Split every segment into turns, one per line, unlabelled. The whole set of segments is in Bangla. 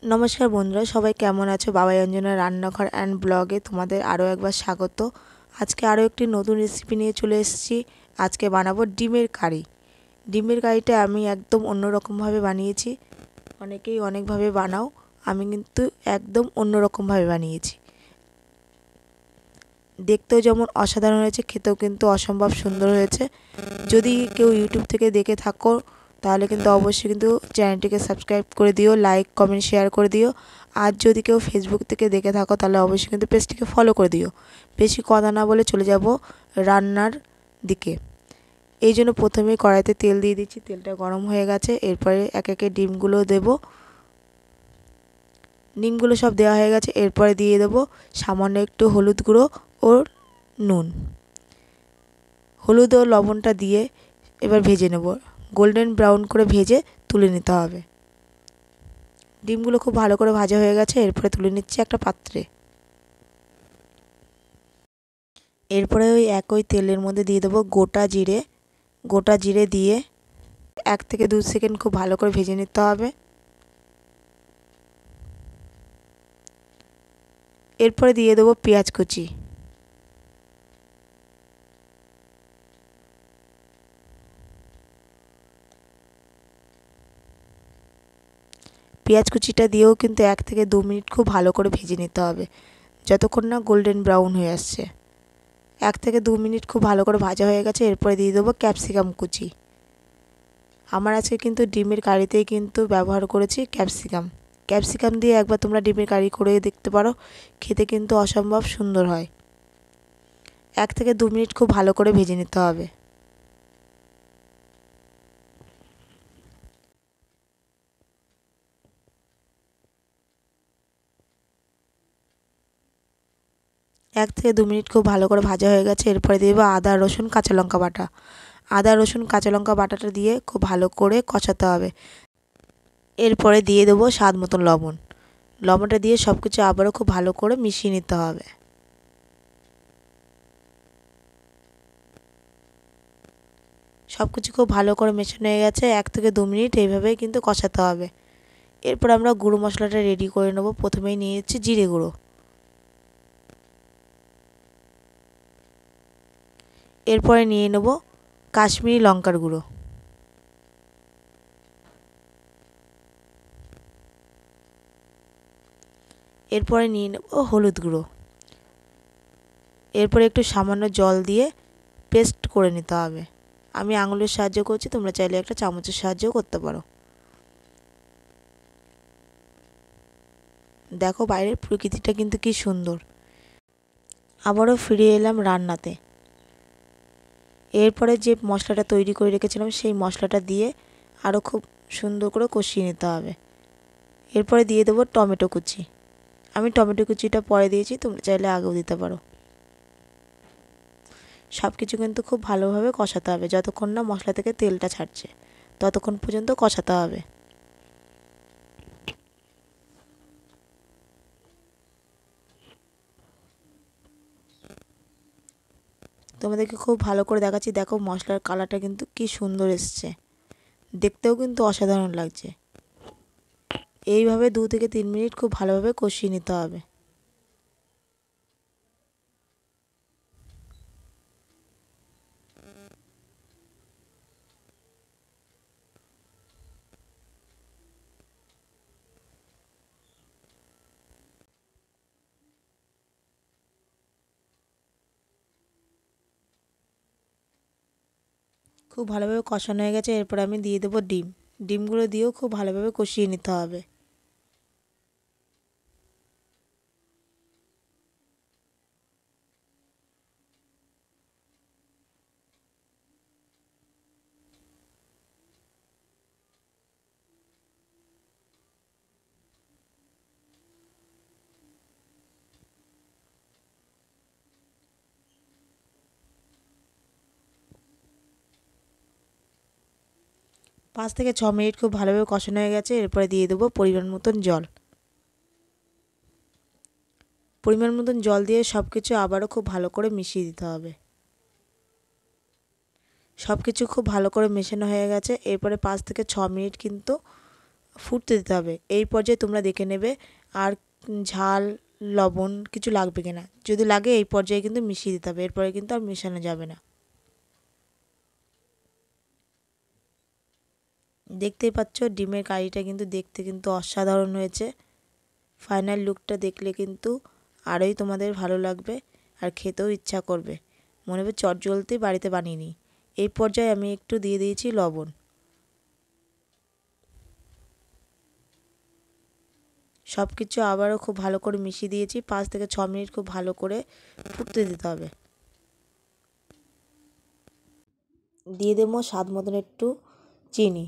নমস্কার বন্ধুরা, সবাই কেমন আছো? বাবাই অঞ্জনা রান্নাঘর অ্যান্ড ব্লগে তোমাদের আরও একবার স্বাগত। আজকে আরও একটি নতুন রেসিপি নিয়ে চলে এসেছি। আজকে বানাবো ডিমের কারি। ডিমের কারিটা আমি একদম অন্যরকমভাবে বানিয়েছি। অনেকেই অনেকভাবে বানাও, আমি কিন্তু একদম অন্যরকমভাবে বানিয়েছি। দেখতেও যেমন অসাধারণ হয়েছে, খেতেও কিন্তু অসম্ভব সুন্দর হয়েছে। যদি কেউ ইউটিউব থেকে দেখে থাকো তাহলে কিন্তু অবশ্যই কিন্তু চ্যানেলটিকে সাবস্ক্রাইব করে দিও, লাইক কমেন্ট শেয়ার করে দিও। আর যদি কেউ ফেসবুক থেকে দেখে থাকো তাহলে অবশ্যই কিন্তু পেজটিকে ফলো করে দিও। বেশি কথা না বলে চলে যাব রান্নার দিকে। এই জন্য প্রথমেই কড়াইতে তেল দিয়ে দিচ্ছি। তেলটা গরম হয়ে গেছে, এরপরে একে একে ডিমগুলো দেব। ডিমগুলো সব দেওয়া হয়ে গেছে, এরপরে দিয়ে দেবো সামান্য একটু হলুদ গুঁড়ো ও নুন। হলুদ ও লবণটা দিয়ে এবার ভেজে নেব। গোল্ডেন ব্রাউন করে ভেজে তুলে নিতে হবে। ডিমগুলো খুব ভালো করে ভাজা হয়ে গেছে, এরপরে তুলে নিচ্ছি একটা পাত্রে। এরপরে ওই একই তেলের মধ্যে দিয়ে দেবো গোটা জিরে। গোটা জিরে দিয়ে 1 থেকে 2 সেকেন্ড খুব ভালো করে ভেজে নিতে হবে। এরপরে দিয়ে দেবো পেঁয়াজ কুচি। পেঁয়াজ কুচিটা দিয়েও কিন্তু 1 থেকে 2 মিনিট খুব ভালো করে ভেজে নিতে হবে, যতক্ষণ না গোল্ডেন ব্রাউন হয়ে আসছে। 1 থেকে 2 মিনিট খুব ভালো করে ভাজা হয়ে গেছে, এরপরে দিয়ে দেবো ক্যাপসিকাম কুচি। আমার আজকে কিন্তু ডিমের কারিতেই কিন্তু ব্যবহার করেছি ক্যাপসিকাম। ক্যাপসিকাম দিয়ে একবার তোমরা ডিমের কারি করে দেখতে পারো, খেতে কিন্তু অসম্ভব সুন্দর হয়। 1 থেকে 2 মিনিট খুব ভালো করে ভেজে নিতে হবে। এক থেকে 2 মিনিট খুব ভালো করে ভাজা হয়ে গেছে, এরপরে দিয়ে দেবো আদা রসুন কাঁচা লঙ্কা বাটা। আদা রসুন কাঁচা লঙ্কা বাটাটা দিয়ে খুব ভালো করে কষাতে হবে। এরপরে দিয়ে দেবো স্বাদ মতন লবণ। লবণটা দিয়ে সব কিছু আবারও খুব ভালো করে মিশিয়ে নিতে হবে। সব কিছু খুব ভালো করে মেশানো হয়ে গেছে। 1 থেকে 2 মিনিট এইভাবেই কিন্তু কষাতে হবে। এরপর আমরা গুঁড়ো মশলাটা রেডি করে নেব। প্রথমেই নিয়েছি জিরে গুঁড়ো। এরপরে নিয়ে নেব কাশ্মীরি লঙ্কার গুঁড়ো। এরপরে নিয়ে নেব হলুদ গুঁড়ো। এরপরে একটু সামান্য জল দিয়ে পেস্ট করে নিতে হবে। আমি আঙুলের সাহায্য করছি, তোমরা চাইলে একটা চামচের সাহায্যও করতে পারো। দেখো বাইরের প্রকৃতিটা কিন্তু কি সুন্দর। আবারও ফিরে এলাম রান্নাতে। এরপরে যে মশলাটা তৈরি করে রেখেছিলাম সেই মশলাটা দিয়ে আরও খুব সুন্দর করে কষিয়ে নিতে হবে। এরপরে দিয়ে দেবো টমেটো কুচি। আমি টমেটো কুচিটা পরে দিয়েছি, তোমরা চাইলে আগেও দিতে পারো। সব কিছু কিন্তু খুব ভালোভাবে কষাতে হবে, যতক্ষণ না মশলা থেকে তেলটা ছাড়ছে ততক্ষণ পর্যন্ত কষাতে হবে। তোমাদেরকে খুব ভালো করে দেখাচ্ছি, দেখো মশলার কালারটা কিন্তু কি সুন্দর এসছে, দেখতেও কিন্তু অসাধারণ লাগছে। এইভাবে 2 থেকে 3 মিনিট খুব ভালোভাবে কষিয়ে নিতে হবে। খুব ভালোভাবে কষানো হয়ে গেছে, এরপর আমি দিয়ে দেবো ডিম। ডিমগুলো দিয়েও খুব ভালোভাবে কষিয়ে নিতে হবে। পাঁচ থেকে 6 মিনিট খুব ভালোভাবে কষানো হয়ে গেছে, এরপরে দিয়ে দেবো পরিমাণ মতন জল। পরিমাণ মতন জল দিয়ে সব কিছু আবারও খুব ভালো করে মিশিয়ে দিতে হবে। সব কিছু খুব ভালো করে মেশানো হয়ে গেছে, এরপরে 5 থেকে 6 মিনিট কিন্তু ফুটতে দিতে হবে। এই পর্যায়ে তোমরা দেখে নেবে আর ঝাল লবণ কিছু লাগবে কিনা। যদি লাগে এই পর্যায়ে কিন্তু মিশিয়ে দিতে হবে, এরপরে কিন্তু আর মেশানো যাবে না। দেখতেই পাচ্ছ ডিমের কারিটা কিন্তু দেখতে কিন্তু অসাধারণ হয়েছে। ফাইনাল লুকটা দেখলে কিন্তু আরোই তোমাদের ভালো লাগবে আর খেতেও ইচ্ছা করবে, মনে হবে চটজলদি বাড়িতে বানিয়ে নিই। এই পর্যায়ে আমি একটু দিয়ে দিয়েছি লবণ। সব কিছু আবারও খুব ভালো করে মিশিয়ে দিয়েছি। 5 থেকে 6 মিনিট খুব ভালো করে ফুটতে দিতে হবে। দিয়ে দেবো স্বাদ মতন একটু চিনি।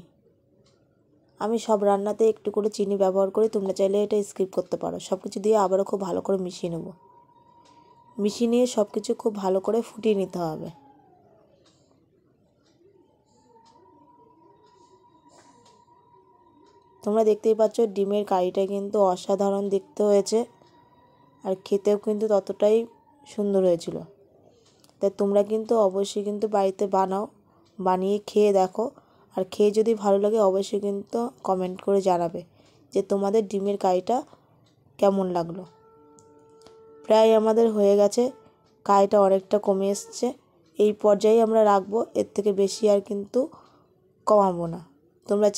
আমি সব রান্নাতে একটু করে চিনি ব্যবহার করি, তোমরা চাইলে এটা স্কিপ করতে পারো। সব কিছু দিয়ে আবারও খুব ভালো করে মিশিয়ে নেব। মিশিয়ে নিয়ে সব কিছু খুব ভালো করে ফুটিয়ে নিতে হবে। তোমরা দেখতেই পাচ্ছ ডিমের কারিটা কিন্তু অসাধারণ দেখতে হয়েছে আর খেতেও কিন্তু ততটাই সুন্দর হয়েছিল। তাই তোমরা কিন্তু অবশ্যই কিন্তু বাড়িতে বানাও, বানিয়ে খেয়ে দেখো। আর খেয়ে যদি ভালো লাগে অবশ্যই কিন্তু কমেন্ট করে জানাবে যে তোমাদের ডিমের কারিটা কেমন লাগলো। প্রায় আমাদের হয়ে গেছে, কারিটা অনেকটা কমে এসছে। এই পর্যায়ে আমরা রাখবো, এর থেকে বেশি আর কিন্তু কমাবো না। তোমরা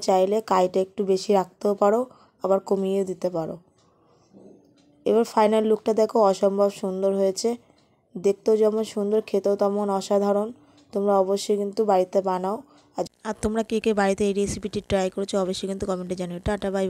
চাইলে কারিটা একটু বেশি রাখতেও পারো, আবার কমিয়ে দিতে পারো। এবার ফাইনাল লুকটা দেখো, অসম্ভব সুন্দর হয়েছে। দেখতেও যেমন সুন্দর, খেতেও তেমন অসাধারণ। তোমরা অবশ্যই কিন্তু বাড়িতে বানাও। আর তোমরা কে কে বাড়িতে এই রেসিপিটি ট্রাই করেছো অবশ্যই কিন্তু কমেন্টে জানিও। Tata bye.